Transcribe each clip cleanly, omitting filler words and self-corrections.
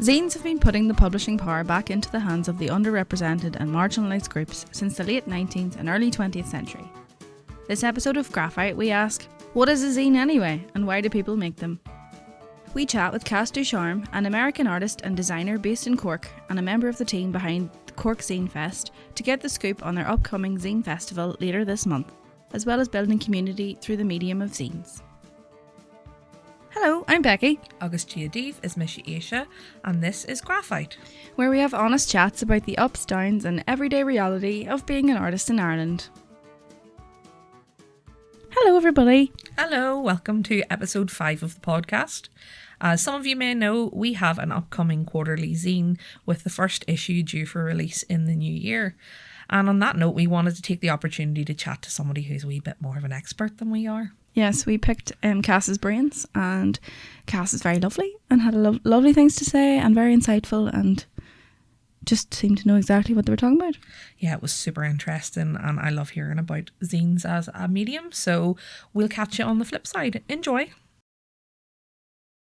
Zines have been putting the publishing power back into the hands of the underrepresented and marginalised groups since the late 19th and early 20th century. This episode of Grá-phite, we ask, what is a zine anyway, and why do people make them? We chat with Cass DuCharme, an American artist and designer based in Cork and a member of the team behind the Cork Zine Fest, to get the scoop on their upcoming Zine Festival later this month, as well as building community through the medium of zines. Hello, I'm Becky. August Giadiv is Misha Aisha, and this is Grá-phite, where we have honest chats about the ups, downs and everyday reality of being an artist in Ireland. Hello everybody. Hello, welcome to episode 5 of the podcast. As some of you may know, we have an upcoming quarterly zine with the first issue due for release in the new year. And on that note, we wanted to take the opportunity to chat to somebody who's a wee bit more of an expert than we are. Yes, we picked Cass's brains, and Cass is very lovely and had lovely things to say and very insightful and just seemed to know exactly what they were talking about. Yeah, it was super interesting and I love hearing about zines as a medium. So we'll catch you on the flip side. Enjoy.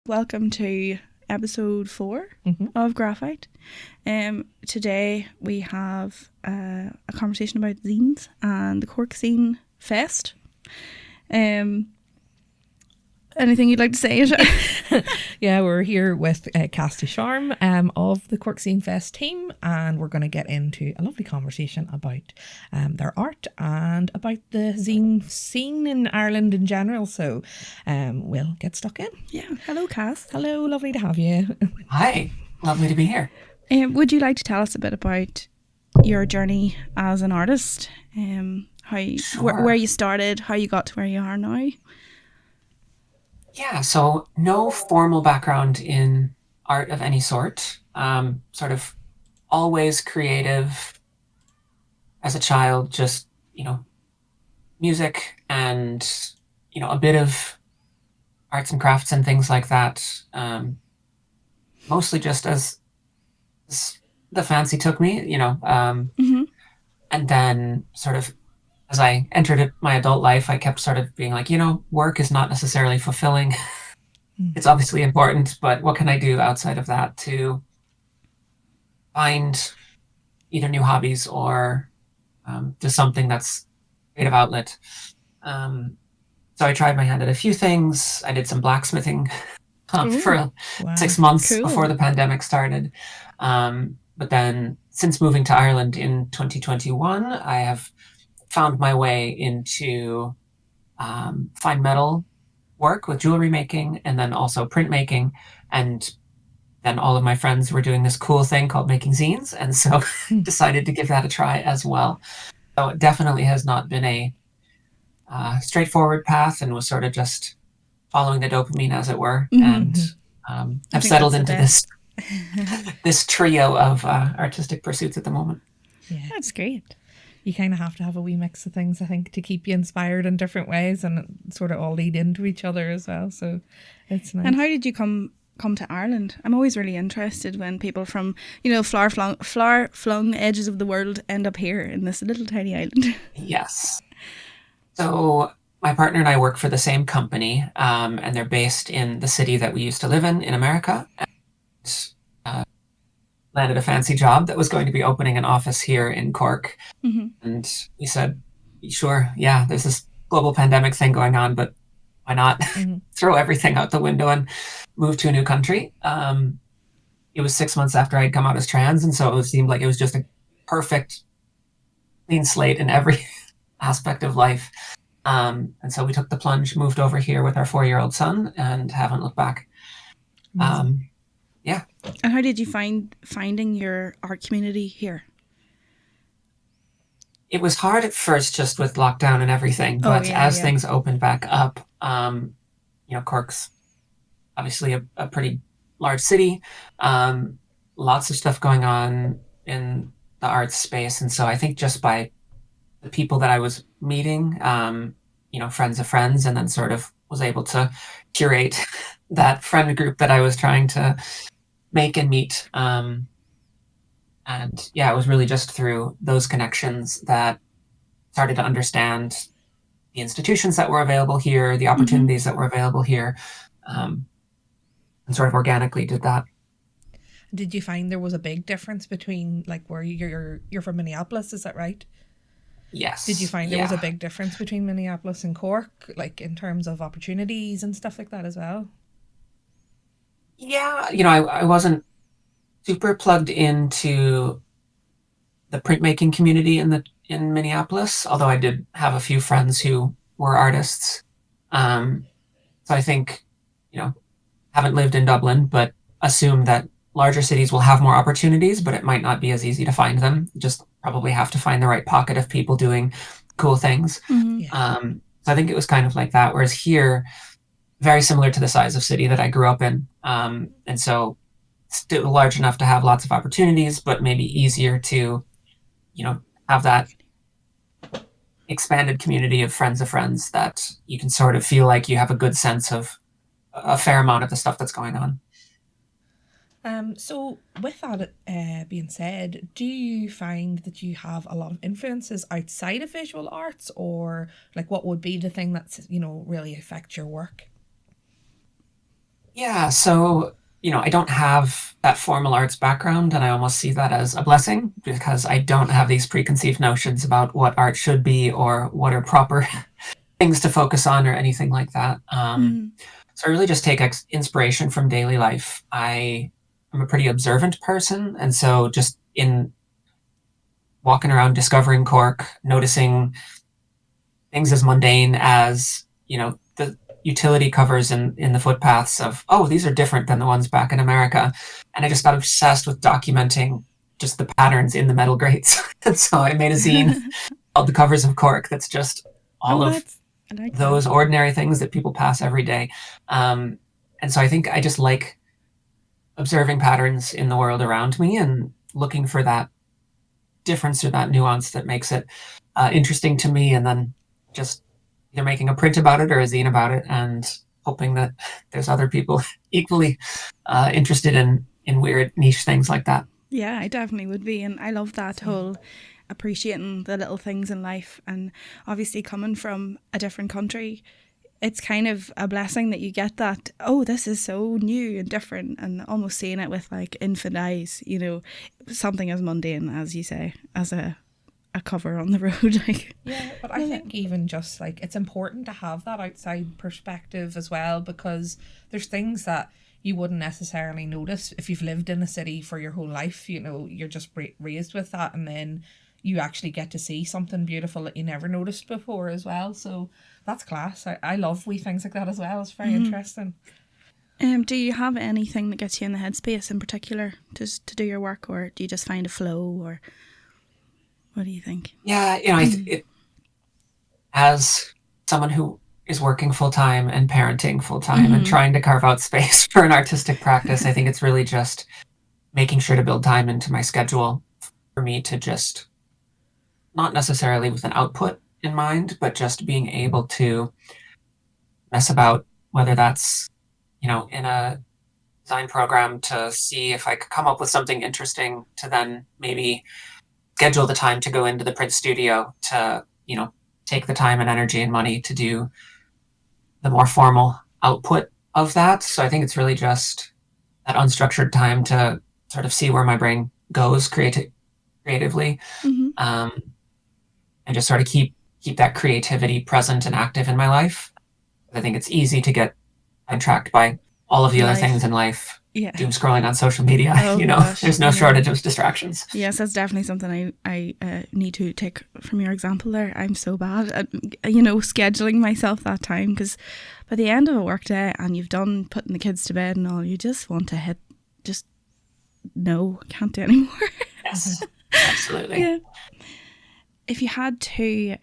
Welcome to episode 4 of Grá-phite. Today we have a conversation about zines and the Cork Zine Fest. Anything you'd like to say? Yeah, we're here with Cass DuCharme of the Cork Zine Fest team, and we're going to get into a lovely conversation about their art and about the zine scene in Ireland in general. So we'll get stuck in. Yeah. Hello, Cass. Hello, lovely to have you. Hi, lovely to be here. Would you like to tell us a bit about your journey as an artist? Where you started, how you got to where you are now? Yeah, so no formal background in art of any sort. Sort of always creative as a child, just, music and, a bit of arts and crafts and things like that. Mostly just as the fancy took me, and then sort of as I entered my adult life, I kept sort of being like, work is not necessarily fulfilling. It's obviously important, but what can I do outside of that to find either new hobbies or just something that's creative outlet? So I tried my hand at a few things. I did some blacksmithing for 6 months before the pandemic started. But then since moving to Ireland in 2021, I have found my way into fine metal work with jewellery making and then also printmaking. And then all of my friends were doing this cool thing called making zines. And so decided to give that a try as well. So it definitely has not been a straightforward path and was sort of just following the dopamine, as it were. And I've settled into this trio of artistic pursuits at the moment. Yeah, that's great. You kind of have to have a wee mix of things, I think, to keep you inspired in different ways and sort of all lead into each other as well. So it's nice. And how did you come to Ireland? I'm always really interested when people from, far-flung edges of the world end up here in this little tiny island. Yes. So my partner and I work for the same company, and they're based in the city that we used to live in America. And, landed a fancy job that was going to be opening an office here in Cork. And we said, sure, yeah, there's this global pandemic thing going on, but why not throw everything out the window and move to a new country? It was 6 months after I'd come out as trans, and so it seemed like it was just a perfect clean slate in every aspect of life. And so we took the plunge, moved over here with our 4-year-old son, and haven't looked back. Yeah. And how did you finding your art community here? It was hard at first just with lockdown and everything, but as things opened back up, Cork's obviously a pretty large city, lots of stuff going on in the arts space. And so I think just by the people that I was meeting, friends of friends, and then sort of was able to curate that friend group that I was trying to make and meet. And yeah, it was really just through those connections that started to understand the institutions that were available here, the opportunities that were available here, and sort of organically did that. Did you find there was a big difference between like where you're from Minneapolis, is that right? Yes. Did you find there was a big difference between Minneapolis and Cork, like in terms of opportunities and stuff like that as well? Yeah, I wasn't super plugged into the printmaking community in Minneapolis, although I did have a few friends who were artists. So I think, haven't lived in Dublin, but assume that larger cities will have more opportunities, but it might not be as easy to find them. You just probably have to find the right pocket of people doing cool things. So I think it was kind of like that. Whereas here, very similar to the size of city that I grew up in. And so still large enough to have lots of opportunities, but maybe easier to, have that expanded community of friends that you can sort of feel like you have a good sense of a fair amount of the stuff that's going on. So with that being said, do you find that you have a lot of influences outside of visual arts, or like what would be the thing that's, really affect your work? Yeah, so, I don't have that formal arts background, and I almost see that as a blessing because I don't have these preconceived notions about what art should be or what are proper things to focus on or anything like that. So I really just take inspiration from daily life. I'm a pretty observant person, and so just in walking around discovering Cork, noticing things as mundane as, the utility covers in the footpaths of, oh, these are different than the ones back in America. And I just got obsessed with documenting just the patterns in the metal grates. And so I made a zine called The Covers of Cork that's just all of those ordinary things that people pass every day. And so I think I just like observing patterns in the world around me and looking for that difference or that nuance that makes it interesting to me, and then just either making a print about it or a zine about it, and hoping that there's other people equally interested in weird niche things like that. Yeah, I definitely would be. And I love that whole appreciating the little things in life. And obviously coming from a different country, it's kind of a blessing that you get that, oh, this is so new and different, and almost seeing it with like infant eyes, something as mundane as you say, as a cover on the road. Yeah, but I think even just like it's important to have that outside perspective as well, because there's things that you wouldn't necessarily notice if you've lived in a city for your whole life. You're just raised with that, and then you actually get to see something beautiful that you never noticed before as well. So that's class. I love wee things like that as well. It's very interesting. Do you have anything that gets you in the headspace in particular just to do your work, or do you just find a flow, or what do you think? Yeah, as someone who is working full-time and parenting full-time and trying to carve out space for an artistic practice, I think it's really just making sure to build time into my schedule for me to just, not necessarily with an output in mind, but just being able to mess about, whether that's, in a design program to see if I could come up with something interesting to then maybe schedule the time to go into the print studio to, take the time and energy and money to do the more formal output of that. So I think it's really just that unstructured time to sort of see where my brain goes creatively, and just sort of keep that creativity present and active in my life. I think it's easy to get sidetracked by all of the other things in life. Yeah. Doom scrolling on social media, gosh, there's no shortage of distractions. Yes, that's definitely something I need to take from your example there. I'm so bad at, scheduling myself that time, because by the end of a work day and you've done putting the kids to bed and all, you just want to no, can't do anymore. Yes, absolutely. Yeah. If you had to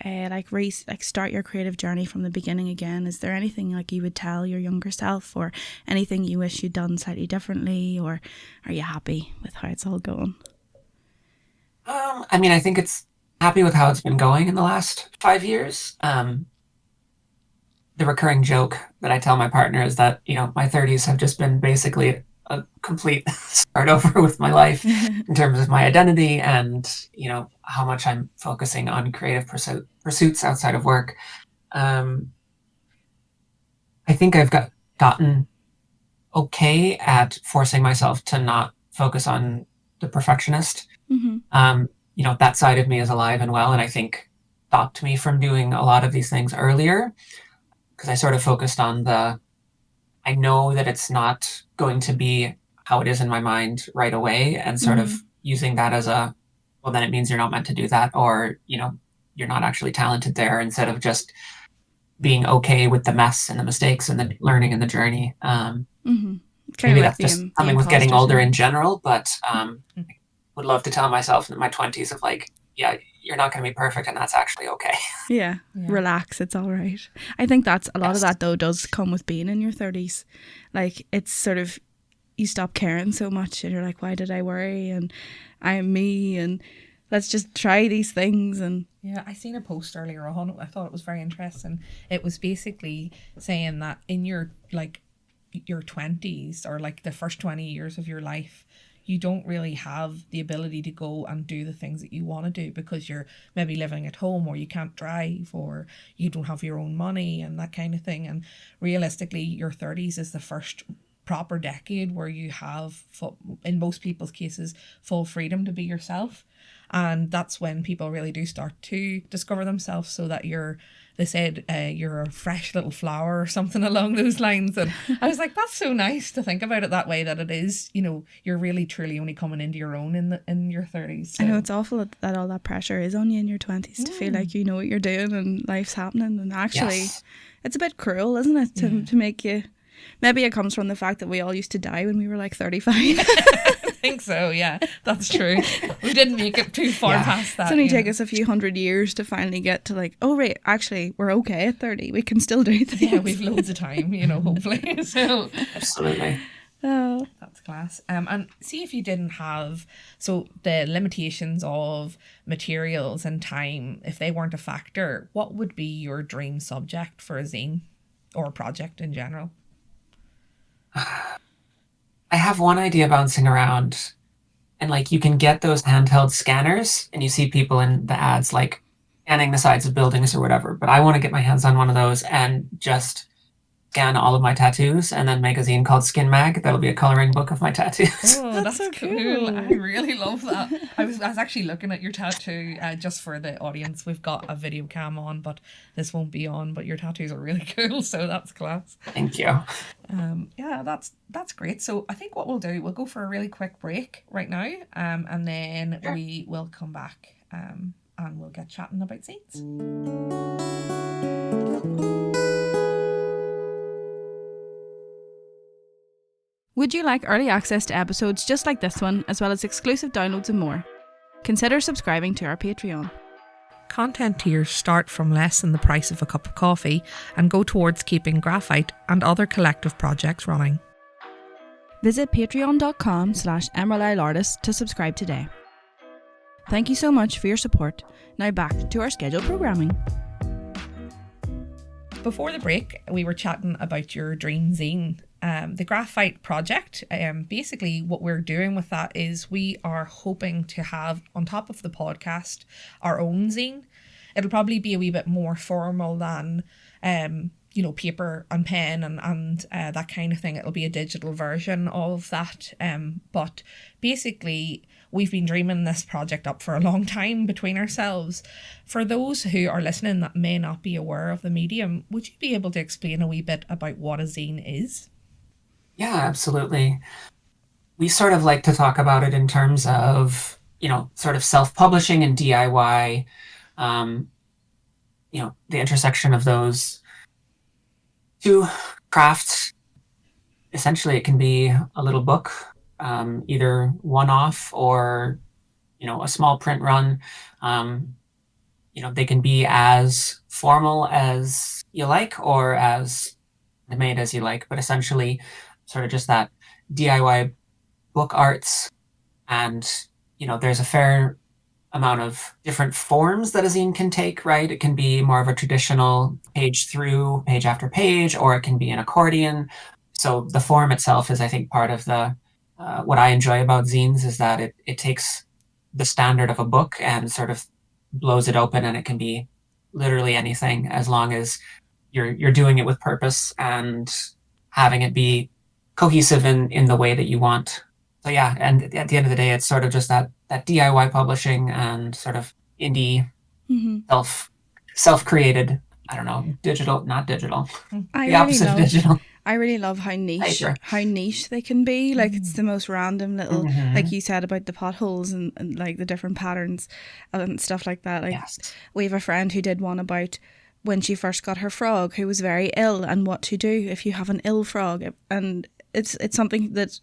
start your creative journey from the beginning again, is there anything like you would tell your younger self, or anything you wish you'd done slightly differently, or are you happy with how it's all going? I think it's happy with how it's been going in the last 5 years. The recurring joke that I tell my partner is that, my 30s have just been basically a complete start over with my life in terms of my identity and, how much I'm focusing on creative pursuits outside of work. I think I've gotten okay at forcing myself to not focus on the perfectionist. Mm-hmm. That side of me is alive and well, and I think stopped me from doing a lot of these things earlier, because I sort of focused on I know that it's not going to be how it is in my mind right away, and sort of using that as well, then it means you're not meant to do that, or, you're not actually talented there, instead of just being okay with the mess and the mistakes and the learning and the journey. Mm-hmm. Maybe that's just something with getting older in general, but would love to tell myself in my 20s of like, yeah, you're not going to be perfect, and that's actually okay. Yeah. Relax, it's all right. I think that's a lot of that though does come with being in your 30s. Like, it's sort of, you stop caring so much and you're like, why did I worry, and I am me, and let's just try these things. And yeah, I seen a post earlier on, I thought it was very interesting. It was basically saying that in your 20s, or like the first 20 years of your life, you don't really have the ability to go and do the things that you want to do, because you're maybe living at home, or you can't drive, or you don't have your own money and that kind of thing. And realistically, your 30s is the first proper decade where you have, in most people's cases, full freedom to be yourself. And that's when people really do start to discover themselves, so that they said you're a fresh little flower or something along those lines. And I was like, that's so nice to think about it that way, that it is, you're really truly only coming into your own in your 30s. So. I know it's awful that all that pressure is on you in your 20s to feel like you know what you're doing and life's happening. And actually, it's a bit cruel, isn't it, to make you... Maybe it comes from the fact that we all used to die when we were like 35. I think so, yeah. That's true. We didn't make it too far past that. It's only take us a few hundred years to finally get to like, oh, right, actually, we're okay at 30. We can still do things. Yeah, we've loads of time, hopefully. So Absolutely. Oh. That's class. And see, if you didn't have, so the limitations of materials and time, if they weren't a factor, what would be your dream subject for a zine or a project in general? I have one idea bouncing around, and like, you can get those handheld scanners, and you see people in the ads like scanning the sides of buildings or whatever, but I want to get my hands on one of those and just scan all of my tattoos, and then make a zine called Skin Mag. That'll be a coloring book of my tattoos. Oh, that's so cool. I really love that. I was actually looking at your tattoo, just for the audience. We've got a video cam on, but this won't be on, but your tattoos are really cool, so that's class. Thank you. Yeah, that's great. So I think what we'll do, we'll go for a really quick break right now, and then we will come back, and we'll get chatting about zines. Would you like early access to episodes just like this one, as well as exclusive downloads and more? Consider subscribing to our Patreon. Content tiers start from less than the price of a cup of coffee and go towards keeping Grá-phite and other collective projects running. Visit patreon.com/emeraldiseartist to subscribe today. Thank you so much for your support. Now back to our scheduled programming. Before the break, we were chatting about your dream zine. The Grá-phite project, basically what we're doing with that is we are hoping to have, on top of the podcast, our own zine. It'll probably be a wee bit more formal than, paper and pen and that kind of thing. It'll be a digital version of that. But basically, we've been dreaming this project up for a long time between ourselves. For those who are listening that may not be aware of the medium, would you be able to explain a wee bit about what a zine is? Yeah, absolutely. We sort of like to talk about it in terms of, sort of self-publishing and DIY, the intersection of those two crafts. Essentially, it can be a little book, either one-off or, a small print run. They can be as formal as you like, or as made as you like, but essentially sort of just that DIY book arts. And, there's a fair amount of different forms that a zine can take, right? It can be more of a traditional page through, page after page, or it can be an accordion. So the form itself is, I think, part of the what I enjoy about zines, is that it takes the standard of a book and sort of blows it open, and it can be literally anything, as long as you're doing it with purpose and having it be cohesive in the way that you want So yeah, and at the end of the day, it's sort of just that DIY publishing and sort of indie self-created, I don't know, digital, not digital, the opposite of digital. I really love how niche they can be. Like it's the most random little, like you said about the potholes and like the different patterns and stuff like that. Like we have a friend who did one about when she first got her frog, who was very ill, and what to do if you have an ill frog. And it's something that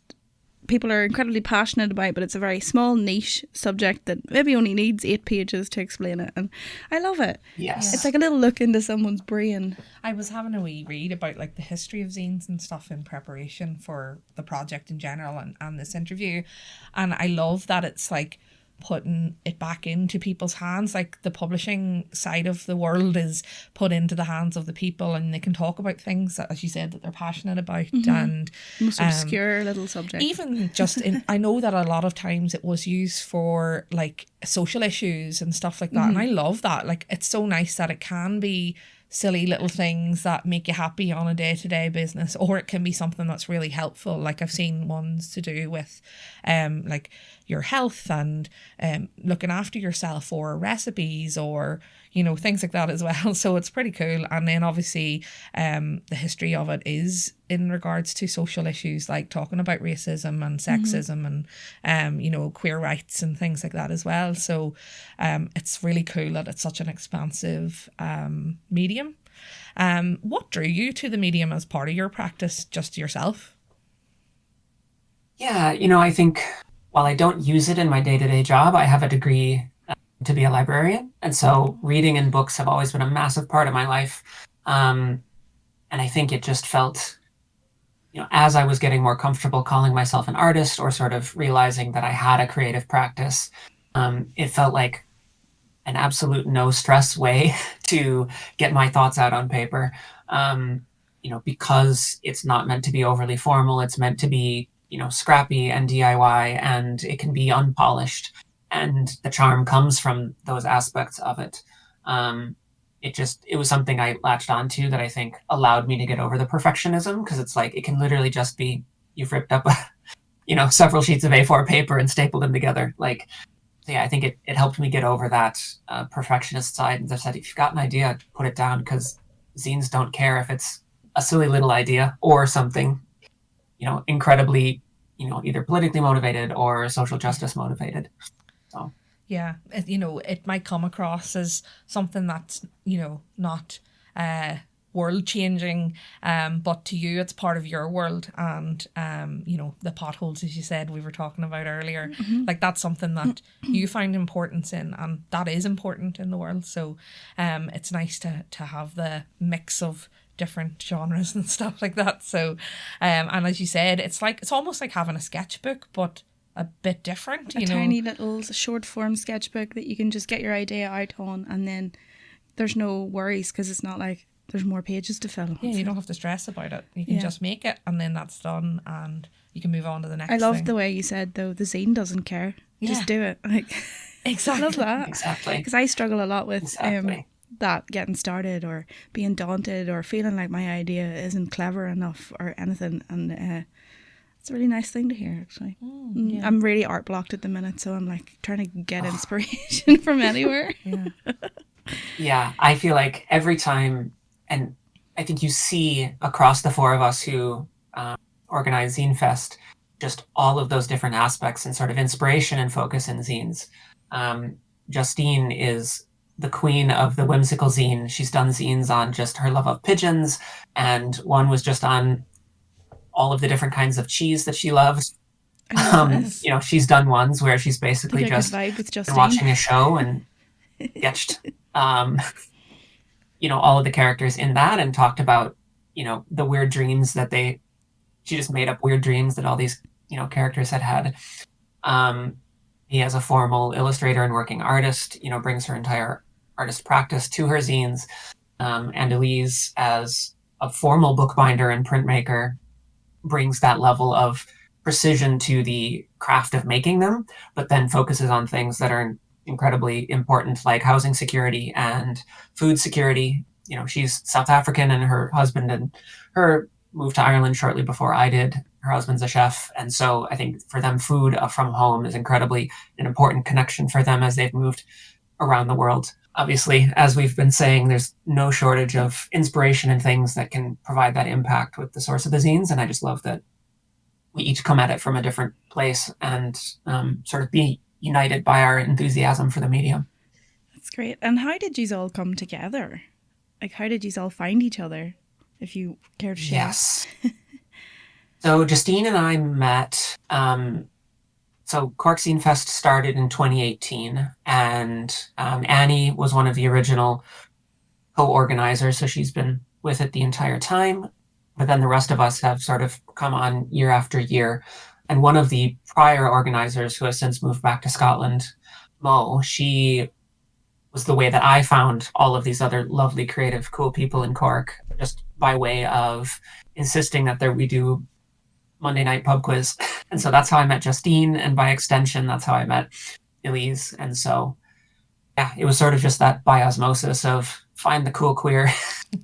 people are incredibly passionate about, but it's a very small niche subject that maybe only needs 8 pages to explain it, and I love it. Yes, it's like a little look into someone's brain. I was having a wee read about like the history of zines and stuff in preparation for the project in general and this interview, and I love that it's like putting it back into people's hands. Like the publishing side of the world is put into the hands of the people, and they can talk about things that, as you said, that they're passionate about. And most obscure little subject. Even just in, I know that a lot of times it was used for like social issues and stuff like that, and I love that. Like it's so nice that it can be silly little things that make you happy on a day-to-day business, or it can be something that's really helpful. Like I've seen ones to do with like your health and looking after yourself, or recipes, or you know, things like that as well. So it's pretty cool. And then obviously the history of it is in regards to social issues, like talking about racism and sexism and you know, queer rights and things like that as well. So it's really cool that it's such an expansive medium. What drew you to the medium as part of your practice, just yourself? Yeah, you know, I think while I don't use it in my day-to-day job, I have a degree to be a librarian. And so reading and books have always been a massive part of my life. And I think it just felt, you know, as I was getting more comfortable calling myself an artist, or sort of realizing that I had a creative practice, it felt like an absolute no stress way to get my thoughts out on paper. You know, because it's not meant to be overly formal, it's meant to be, you know, scrappy and DIY, and it can be unpolished. And the charm comes from those aspects of it. It was something I latched onto that I think allowed me to get over the perfectionism, because it's like, it can literally just be, you've ripped up, you know, several sheets of A4 paper and stapled them together. Like, yeah, I think it helped me get over that perfectionist side. And I said, if you've got an idea, put it down, because zines don't care if it's a silly little idea or something, you know, incredibly, you know, either politically motivated or social justice motivated. So yeah, you know, it might come across as something that's, you know, not world changing, but to you it's part of your world. And you know, the potholes, as you said, we were talking about earlier, like that's something that you find importance in, and that is important in the world. So it's nice to have the mix of different genres and stuff like that. So and as you said, it's almost like having a sketchbook, but a bit different, you know, tiny little short form sketchbook that you can just get your idea out on, and then there's no worries, because it's not like there's more pages to fill. Yeah, you don't have to stress about it. You can just make it, and then that's done, and you can move on to the next I love thing. the way you said, though, the zine doesn't care. Just do it. Like, exactly. I love that. Exactly. Because I struggle a lot with that, getting started or being daunted or feeling like my idea isn't clever enough or anything. And it's a really nice thing to hear, actually. Yeah. I'm really art blocked at the minute, so I'm like trying to get inspiration from anywhere. Yeah, I feel like every time, and I think you see across the four of us who organize Zine Fest, just all of those different aspects and sort of inspiration and focus in zines. Justine is the queen of the whimsical zine. She's done zines on just her love of pigeons, and one was just on all of the different kinds of cheese that she loves. You know, she's done ones where she's basically just been watching a show and sketched, you know, all of the characters in that, and talked about, you know, the weird dreams that she just made up weird dreams that all these, you know, characters had. He, as a formal illustrator and working artist, you know, brings her entire artist practice to her zines. And Elise, as a formal bookbinder and printmaker, brings that level of precision to the craft of making them, but then focuses on things that are incredibly important, like housing security and food security. You know, she's South African, and her husband and her moved to Ireland shortly before I did. her husband's a chef. And so I think for them, food from home is incredibly an important connection for them as they've moved around the world. Obviously, as we've been saying, there's no shortage of inspiration and things that can provide that impact with the source of the zines. And I just love that we each come at it from a different place and sort of be united by our enthusiasm for the medium. That's great. And how did you all come together? Like, how did you all find each other, if you care to share? Yes. So Justine and I met, so Cork Zine Fest started in 2018, and Annie was one of the original co-organizers, so she's been with it the entire time. But then the rest of us have sort of come on year after year. And one of the prior organizers, who has since moved back to Scotland, Mo, she was the way that I found all of these other lovely, creative, cool people in Cork, just by way of insisting that we do Monday night pub quiz. And so that's how I met Justine, and by extension, that's how I met Elise. And so, yeah, it was sort of just that by osmosis of find the cool, queer,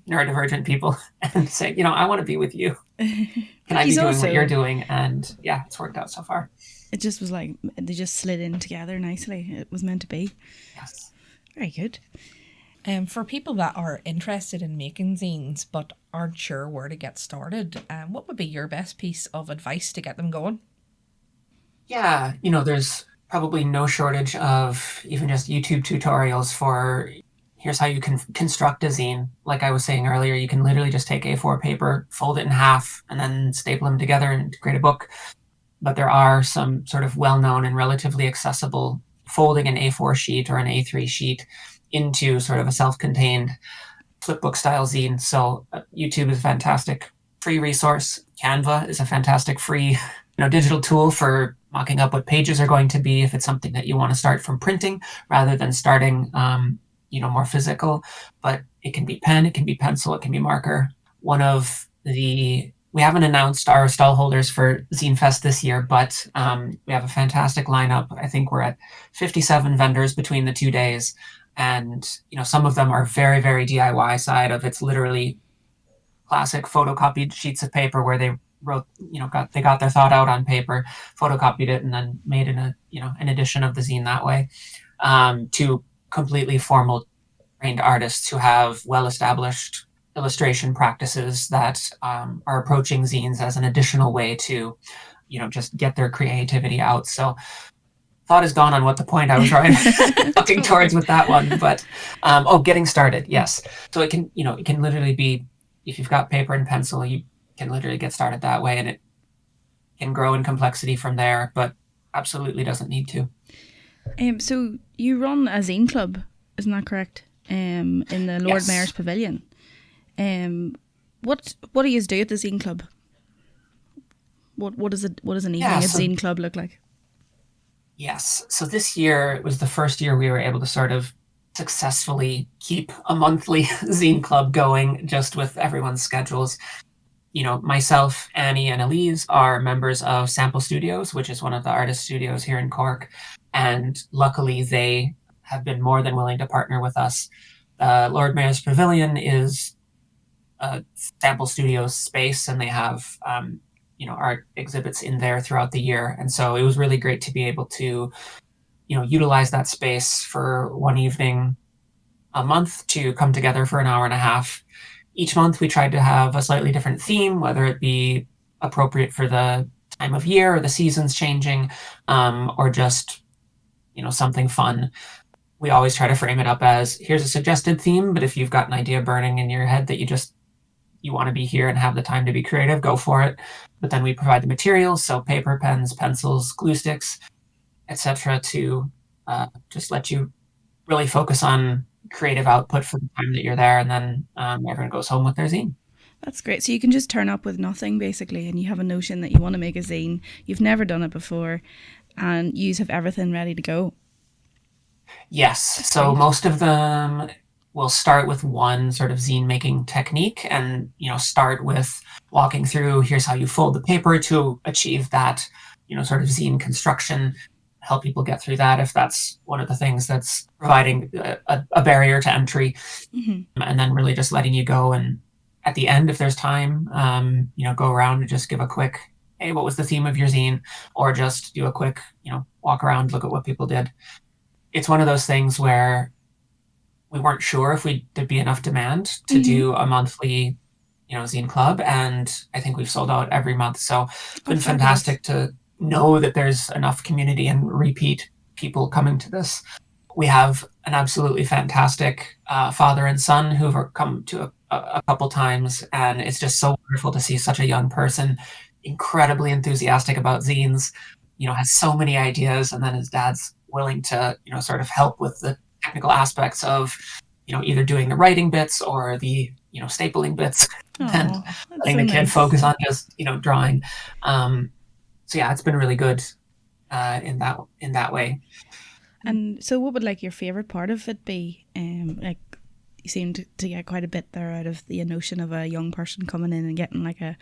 neurodivergent people and say, I want to be with you. Can I be doing what you're doing? And yeah, it's worked out so far. It just was like, they just slid in together nicely. It was meant to be. Yes. Very good. For people that are interested in making zines but aren't sure where to get started, what would be your best piece of advice to get them going? Yeah, there's probably no shortage of even just YouTube tutorials for here's how you can construct a zine. Like I was saying earlier, you can literally just take A4 paper, fold it in half, and then staple them together and create a book. But there are some sort of well-known and relatively accessible folding an A4 sheet or an A3 sheet into sort of a self-contained flipbook style zine. So YouTube is a fantastic free resource. Canva is a fantastic free digital tool for mocking up what pages are going to be if it's something that you want to start from printing rather than starting more physical. But it can be pen, it can be pencil, it can be marker. We haven't announced our stall holders for Zine Fest this year, but we have a fantastic lineup. I think we're at 57 vendors between the 2 days. And, some of them are very, very DIY side of it's literally classic photocopied sheets of paper where they wrote, they got their thought out on paper, photocopied it, and then made an edition of the zine that way, to completely formal trained artists who have well-established illustration practices that are approaching zines as an additional way to, just get their creativity out. So thought is gone on what the point I was looking towards with that one, but getting started, yes. So it can literally be, if you've got paper and pencil, you can literally get started that way, and it can grow in complexity from there, but absolutely doesn't need to. So you run a zine club, isn't that correct? In the Lord Yes. Mayor's Pavilion. What do you do at the zine club? What does an evening at zine club look like? Yes. So this year, it was the first year we were able to sort of successfully keep a monthly zine club going, just with everyone's schedules. Myself, Annie, and Elise are members of Sample Studios, which is one of the artist studios here in Cork. And luckily, they have been more than willing to partner with us. Lord Mayor's Pavilion is a Sample Studios space, and they have art exhibits in there throughout the year. And so it was really great to be able to, utilize that space for one evening a month to come together for an hour and a half. Each month we tried to have a slightly different theme, whether it be appropriate for the time of year or the seasons changing, or just, something fun. We always try to frame it up as, here's a suggested theme, but if you've got an idea burning in your head that you want to be here and have the time to be creative, go for it. But then we provide the materials, so paper, pens, pencils, glue sticks, etc., to just let you really focus on creative output for the time that you're there, and then everyone goes home with their zine. That's great. So you can just turn up with nothing, basically, and you have a notion that you want to make a zine. You've never done it before, and you have everything ready to go. Yes. So most of them will start with one sort of zine making technique and, start with walking through, here's how you fold the paper to achieve that, sort of zine construction, help people get through that if that's one of the things that's providing a barrier to entry. Mm-hmm. And then really just letting you go. And at the end, if there's time, go around and just give a quick hey, what was the theme of your zine? Or just do a quick, walk around, look at what people did. It's one of those things where we weren't sure if there'd be enough demand to do a monthly, zine club. And I think we've sold out every month. So it's been fantastic to know that there's enough community and repeat people coming to this. We have an absolutely fantastic father and son who've come to a couple times, and it's just so wonderful to see such a young person incredibly enthusiastic about zines, has so many ideas, and then his dad's willing to, sort of help with the technical aspects of, either doing the writing bits or the, stapling bits, and letting the kid focus on just, drawing. So yeah, it's been really good in that way. And so what would like your favorite part of it be? Like you seemed to get quite a bit there out of the notion of a young person coming in and getting like a,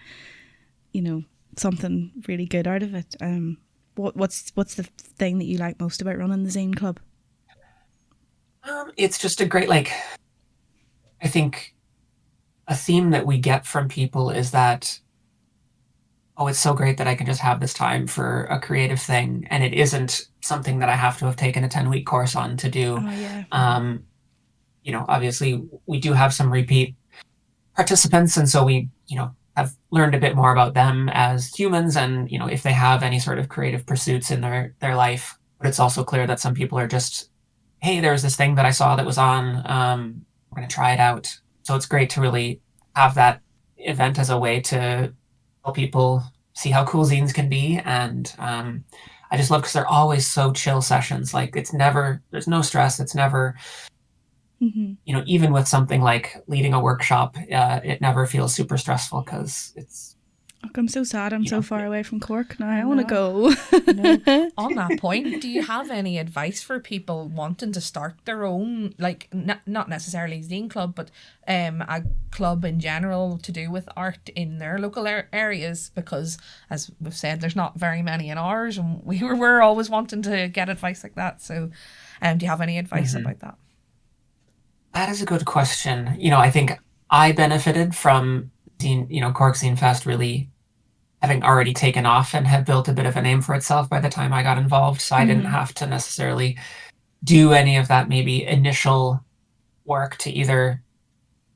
something really good out of it. What's the thing that you like most about running the zine club? It's just a great, I think a theme that we get from people is that, oh, it's so great that I can just have this time for a creative thing, and it isn't something that I have to have taken a 10-week course on to do. Oh, yeah. Obviously we do have some repeat participants, and so we, have learned a bit more about them as humans, and, if they have any sort of creative pursuits in their life. But it's also clear that some people are just, hey, there's this thing that I saw that was on, we're going to try it out. So it's great to really have that event as a way to help people see how cool zines can be. And I just love, because they're always so chill sessions. Like there's no stress. It's never, even with something like leading a workshop, it never feels super stressful, because it's... Look, I'm so sad I'm so far away from Cork now. I want to go. On that point, do you have any advice for people wanting to start their own, like not necessarily zine club, but a club in general to do with art in their local areas? Because as we've said, there's not very many in ours, and we're always wanting to get advice like that. So do you have any advice about that? That is a good question. I think I benefited from Cork Zine Fest really having already taken off and had built a bit of a name for itself by the time I got involved. So I didn't have to necessarily do any of that maybe initial work to either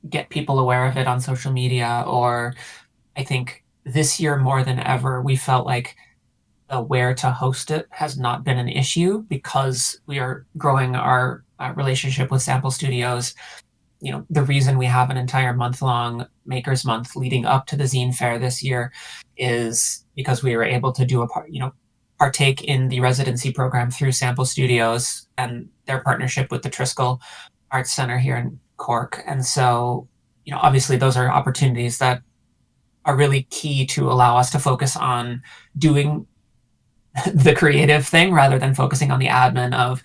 get people aware of it on social media, or I think this year more than ever, we felt like the where to host it has not been an issue, because we are growing our relationship with Sample Studios. The reason we have an entire month-long Makers Month leading up to the Zine Fair this year is because we were able to do partake in the residency program through Sample Studios and their partnership with the Triskel Arts Center here in Cork. And so, obviously those are opportunities that are really key to allow us to focus on doing the creative thing rather than focusing on the admin of,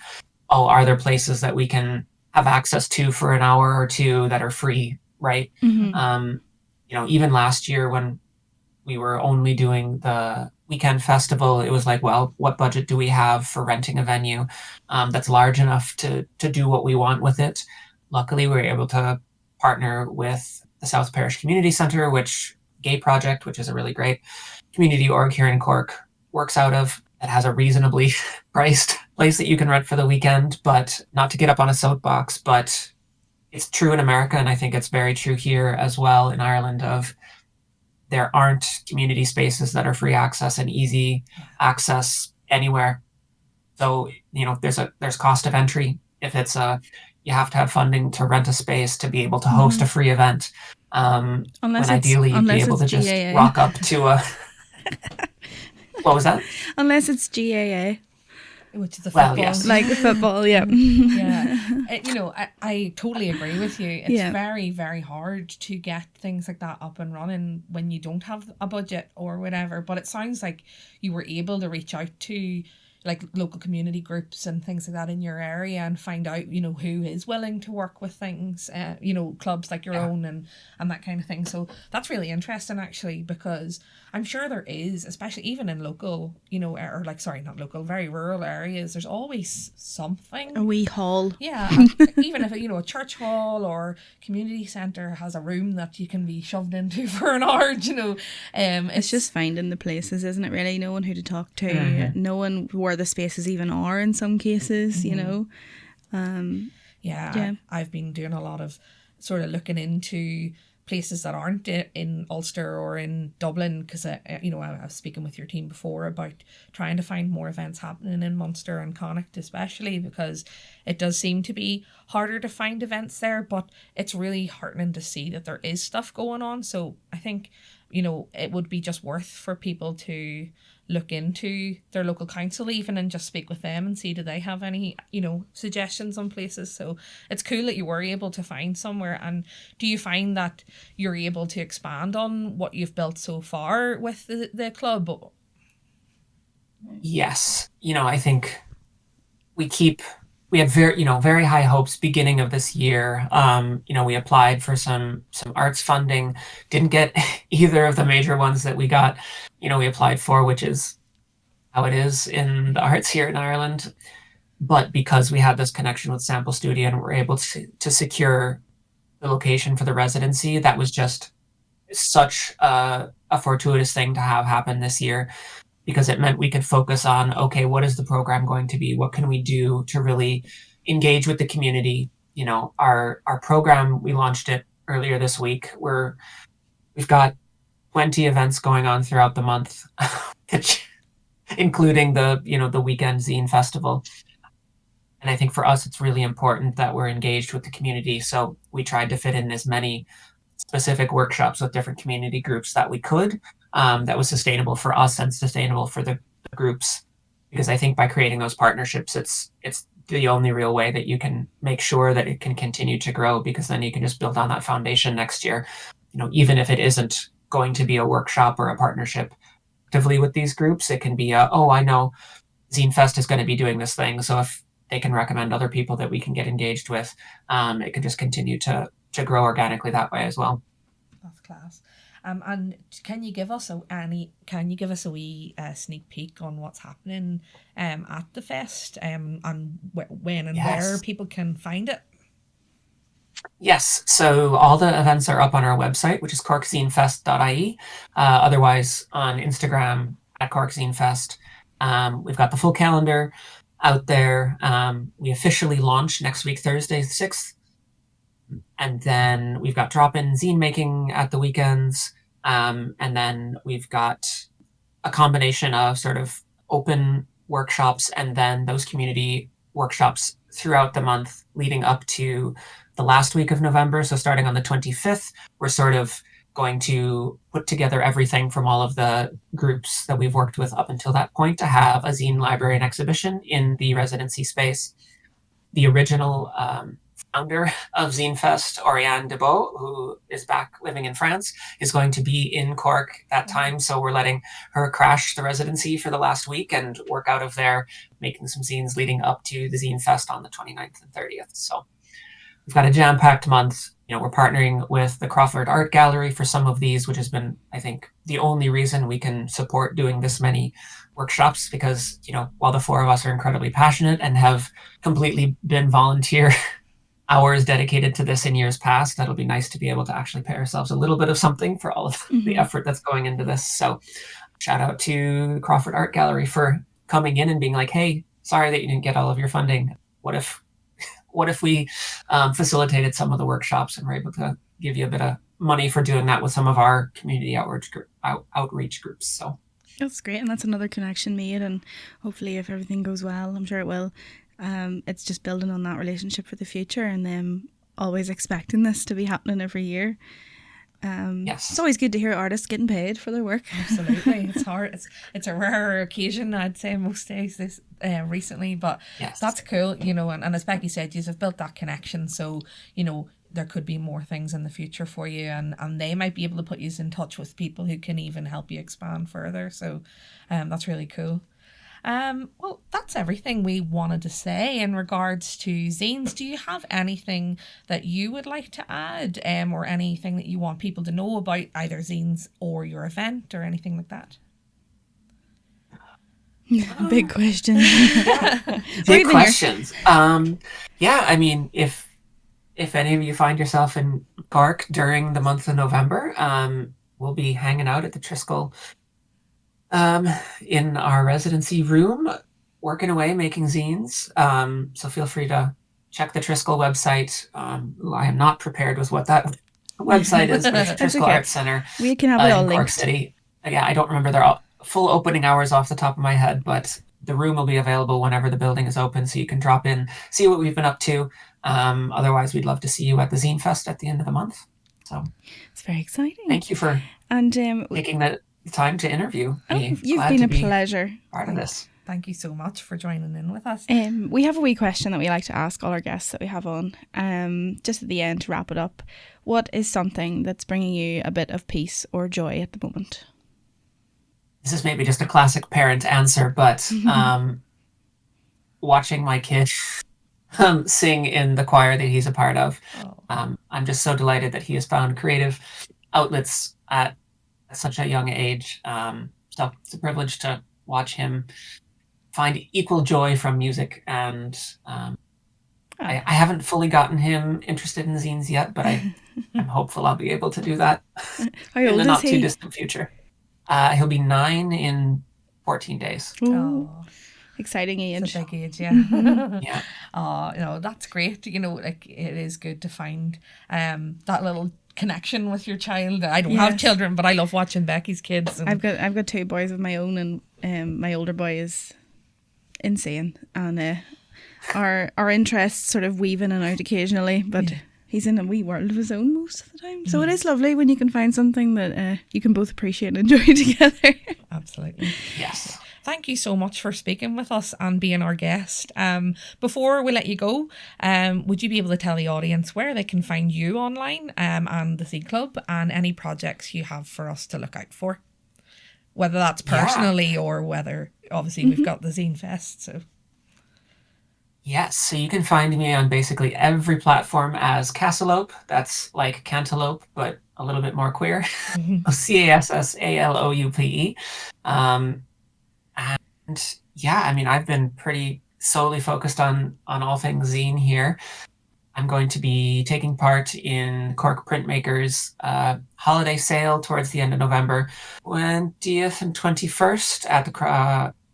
oh, are there places that we can have access to for an hour or two that are free, right? Even last year when we were only doing the weekend festival, it was like, well, what budget do we have for renting a venue that's large enough to do what we want with it? Luckily, we were able to partner with the South Parish Community Centre, Gay Project, which is a really great community org here in Cork, works out of. It has a reasonably priced place that you can rent for the weekend, but not to get up on a soapbox, but it's true in America, and I think it's very true here as well in Ireland, of there aren't community spaces that are free access and easy access anywhere. So, there's cost of entry. If it's you have to have funding to rent a space to be able to host a free event. Unless ideally you'd be able to just rock up to a... What was that? Unless it's GAA. Which is a football. Well, yes. Like football, yeah. Yeah. I totally agree with you. It's very, very hard to get things like that up and running when you don't have a budget or whatever. But it sounds like you were able to reach out to like local community groups and things like that in your area and find out, who is willing to work with things, clubs like your own and that kind of thing. So that's really interesting actually, because I'm sure there is, especially even in local, not local, very rural areas, there's always something. A wee hall. Yeah, even if a church hall or community centre has a room that you can be shoved into for an hour, it's just finding the places, isn't it? Really, knowing who to talk to, knowing where the spaces even are in some cases, I've been doing a lot of sort of looking into places that aren't in Ulster or in Dublin, because I was speaking with your team before about trying to find more events happening in Munster and Connacht especially, because it does seem to be harder to find events there, but it's really heartening to see that there is stuff going on. So I think it would be just worth for people to look into their local council even and just speak with them and see, do they have any suggestions on places. So it's cool that you were able to find somewhere. And do you find that you're able to expand on what you've built so far with the club? Yes, I think we had very high hopes beginning of this year. We applied for some arts funding, didn't get either of the major ones that we got, we applied for, which is how it is in the arts here in Ireland. But because we had this connection with Sample Studio and were able to secure the location for the residency, that was just such a fortuitous thing to have happen this year, because it meant we could focus on, okay, what is the program going to be? What can we do to really engage with the community? Our program, we launched it earlier this week. We've got 20 events going on throughout the month, including the weekend Zine Festival. And I think for us, it's really important that we're engaged with the community. So we tried to fit in as many specific workshops with different community groups that we could, that was sustainable for us and sustainable for the groups. Because I think by creating those partnerships, it's the only real way that you can make sure that it can continue to grow, because then you can just build on that foundation next year. Even if it isn't going to be a workshop or a partnership actively with these groups, it can be I know Zine Fest is going to be doing this thing, so if they can recommend other people that we can get engaged with, it could just continue to grow organically that way as well. That's class. And can you give us a wee sneak peek on what's happening at the fest, and when and where people can find it? Yes, so all the events are up on our website, which is corkzinefest.ie. Otherwise, on Instagram at corkzinefest. We've got the full calendar out there. We officially launch next week, Thursday, the 6th. And then we've got drop-in zine making at the weekends. And then we've got a combination of sort of open workshops and then those community workshops throughout the month leading up to the last week of November. So starting on the 25th, we're sort of going to put together everything from all of the groups that we've worked with up until that point to have a zine library and exhibition in the residency space. The original founder of Zine Fest, Oriane Debeau, who is back living in France, is going to be in Cork that time. So we're letting her crash the residency for the last week and work out of there, making some zines leading up to the Zine Fest on the 29th and 30th. So we've got a jam-packed month. We're partnering with the Crawford Art Gallery for some of these, which has been, I think, the only reason we can support doing this many workshops, because, while the four of us are incredibly passionate and have completely been volunteer hours dedicated to this in years past, that'll be nice to be able to actually pay ourselves a little bit of something for all of the effort that's going into this. So shout out to the Crawford Art Gallery for coming in and being like, hey, sorry that you didn't get all of your funding. What if we facilitated some of the workshops and were able to give you a bit of money for doing that with some of our community outreach groups. So that's great. And that's another connection made. And hopefully if everything goes well, I'm sure it will, it's just building on that relationship for the future and them always expecting this to be happening every year. Yes. It's always good to hear artists getting paid for their work. Absolutely. It's hard. It's a rare occasion, I'd say, most days this recently, but yes, that's cool, and as Becky said, you've built that connection, so there could be more things in the future for you, and they might be able to put you in touch with people who can even help you expand further. So that's really cool. Well, that's everything we wanted to say in regards to zines. Do you have anything that you would like to add, or anything that you want people to know about either zines or your event or anything like that? Big question. Big questions. Yeah, I mean, if any of you find yourself in Cork during the month of November, we'll be hanging out at the Triskel in our residency room, working away, making zines. So feel free to check the Triskel website. I am not prepared with what that website is, but it's Triskel okay. Arts Center We can have it all in Cork linked. City. Yeah, I don't remember their full opening hours off the top of my head, but the room will be available whenever the building is open, so you can drop in, see what we've been up to. Otherwise, we'd love to see you at the Zine Fest at the end of the month. So it's very exciting. Thank you for taking the time to interview me. You've been a pleasure. Part of this. Thank you so much for joining in with us. We have a wee question that we like to ask all our guests that we have on. Just at the end to wrap it up, what is something that's bringing you a bit of peace or joy at the moment? This is maybe just a classic parent answer, but watching my kid sing in the choir that he's a part of. I'm just so delighted that he has found creative outlets at such a young age. So it's a privilege to watch him find equal joy from music. And I haven't fully gotten him interested in zines yet, but I'm hopeful I'll be able to do that in the not too distant future. He'll be 9 in 14 days. Oh, exciting age. It's a big age, yeah. Yeah. That's great. Like, it is good to find that little connection with your child. I don't have children, but I love watching Becky's kids. And I've got 2 boys of my own, and my older boy is insane, and our interests sort of weave in and out occasionally, but he's in a wee world of his own most of the time. So it is lovely when you can find something that you can both appreciate and enjoy together. Absolutely. Yes. Thank you so much for speaking with us and being our guest. Before we let you go, would you be able to tell the audience where they can find you online, and the Zine Club, and any projects you have for us to look out for? Whether that's personally or whether, obviously, we've got the Zine Fest, so... Yes, so you can find me on basically every platform as Cassalope. That's like cantaloupe, but a little bit more queer. Cassalope. And yeah, I mean, I've been pretty solely focused on all things zine here. I'm going to be taking part in Cork Printmakers' holiday sale towards the end of November, 20th and 21st at the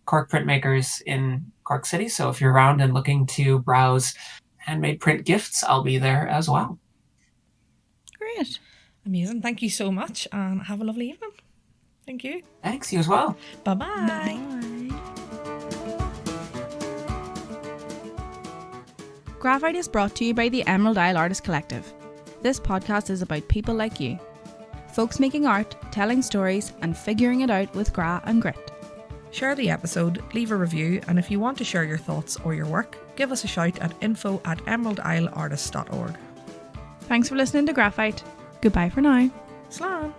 Cork Printmakers in Cork City. So if you're around and looking to browse handmade print gifts, I'll be there as well. Great. Amazing. Thank you so much, and have a lovely evening. Thank you. Thanks, you as well. Bye-bye. Bye. Grá-phite is brought to you by the Emerald Isle Artist Collective. This podcast is about people like you. Folks making art, telling stories, and figuring it out with gra and grit. Share the episode, leave a review, and if you want to share your thoughts or your work, give us a shout at info@emeraldisleartist.org. Thanks for listening to Grá-phite. Goodbye for now. Slán.